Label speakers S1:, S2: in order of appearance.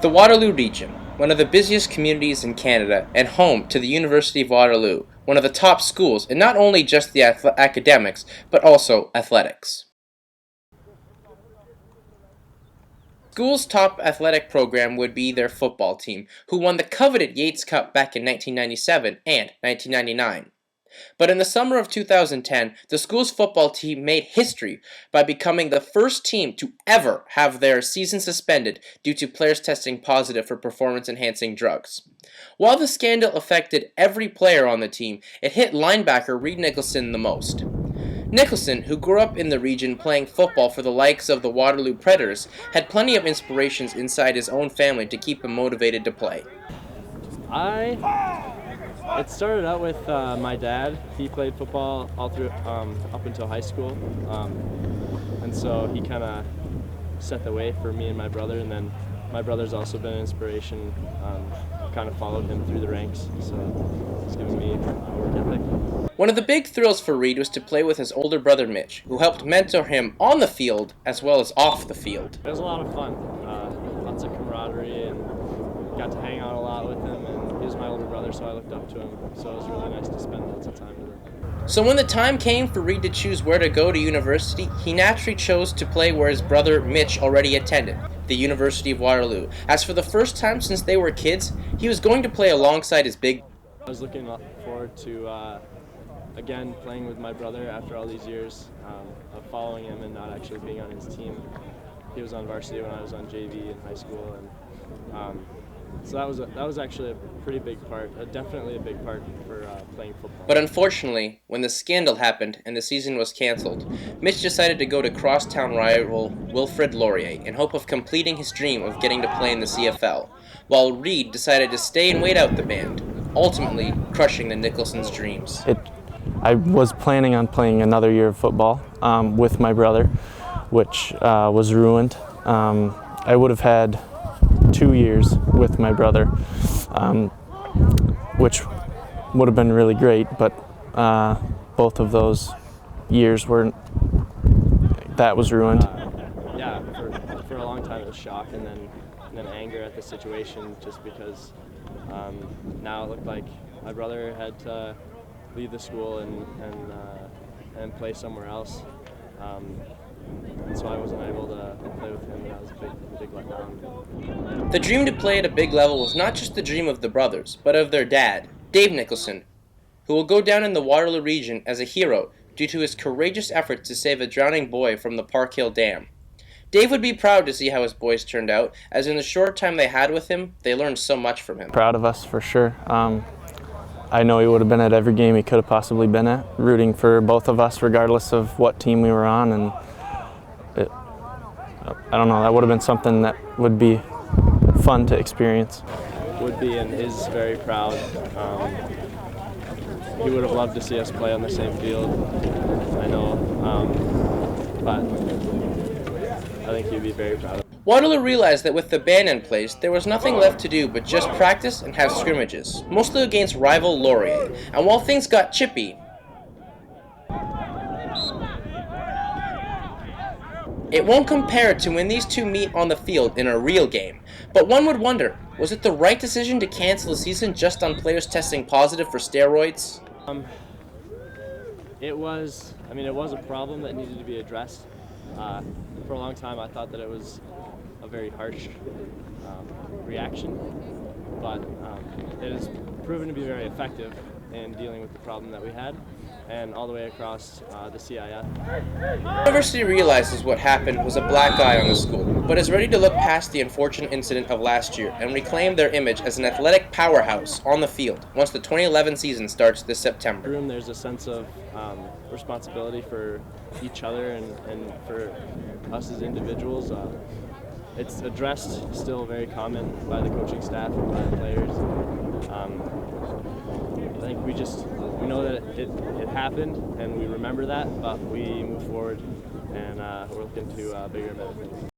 S1: The Waterloo region, one of the busiest communities in Canada and home to the University of Waterloo, one of the top schools in not only just the academics, but also athletics. School's top athletic program would be their football team, who won the coveted Yates Cup back in 1997 and 1999. But in the summer of 2010, the school's football team made history by becoming the first team to ever have their season suspended due to players testing positive for performance-enhancing drugs. While the scandal affected every player on the team, it hit linebacker Reid Nicholson the most. Nicholson, who grew up in the region playing football for the likes of the Waterloo Predators, had plenty of inspirations inside his own family to keep him motivated to play.
S2: It started out with my dad. He played football all through up until high school, and so he kind of set the way for me and my brother. And then my brother's also been an inspiration. Kind of followed him through the ranks, so it's given me work ethic.
S1: One of the big thrills for Reid was to play with his older brother Mitch, who helped mentor him on the field as well as off the field.
S2: It was a lot of fun, lots of camaraderie, and got to hang out a lot with him. And he was my older brother, so I looked up to him. So it was really nice to spend lots of time with him.
S1: So when the time came for Reid to choose where to go to university, he naturally chose to play where his brother Mitch already attended, the University of Waterloo. As for the first time since they were kids, he was going to play alongside his big.
S2: I was looking forward to again playing with my brother after all these years of following him and not actually being on his team. He was on varsity when I was on JV in high school, and so that was actually a pretty big part, definitely a big part for playing football.
S1: But unfortunately, when the scandal happened and the season was cancelled, Mitch decided to go to crosstown rival Wilfrid Laurier in hope of completing his dream of getting to play in the CFL, while Reid decided to stay and wait out the band, ultimately crushing the Nicholson's dreams.
S3: I was planning on playing another year of football with my brother, which was ruined. I would have had 2 years with my brother, which would have been really great, but both of those years that was ruined.
S2: Yeah, for a long time it was shock and then anger at the situation, just because now it looked like my brother had to leave the school and play somewhere else. And so I wasn't able to play with him, and that was a big letdown.
S1: The dream to play at a big level was not just the dream of the brothers, but of their dad, Dave Nicholson, who will go down in the Waterloo region as a hero due to his courageous efforts to save a drowning boy from the Park Hill Dam. Dave would be proud to see how his boys turned out, as in the short time they had with him, they learned so much from him.
S3: Proud of us, for sure. I know he would have been at every game he could have possibly been at, rooting for both of us regardless of what team we were on, and I don't know, that would have been something that would be fun to experience.
S2: Would be and is very proud. He would have loved to see us play on the same field, I know, but I think he'd be very proud of it.
S1: Waterloo realized that with the ban in place, there was nothing left to do but just practice and have scrimmages, mostly against rival Laurier, and while things got chippy, it won't compare to when these two meet on the field in a real game. But one would wonder, was it the right decision to cancel the season just on players testing positive for steroids?
S2: It was a problem that needed to be addressed. For a long time I thought that it was a very harsh reaction, but it has proven to be very effective in dealing with the problem that we had, and all the way across the CIF.
S1: The university realizes what happened was a black eye on the school, but is ready to look past the unfortunate incident of last year and reclaim their image as an athletic powerhouse on the field once the 2011 season starts this September.
S2: There's a sense of responsibility for each other and for us as individuals. It's addressed still very common by the coaching staff and by the players. I think we know that it happened, and we remember that, but we move forward, and we're looking to bigger and better things.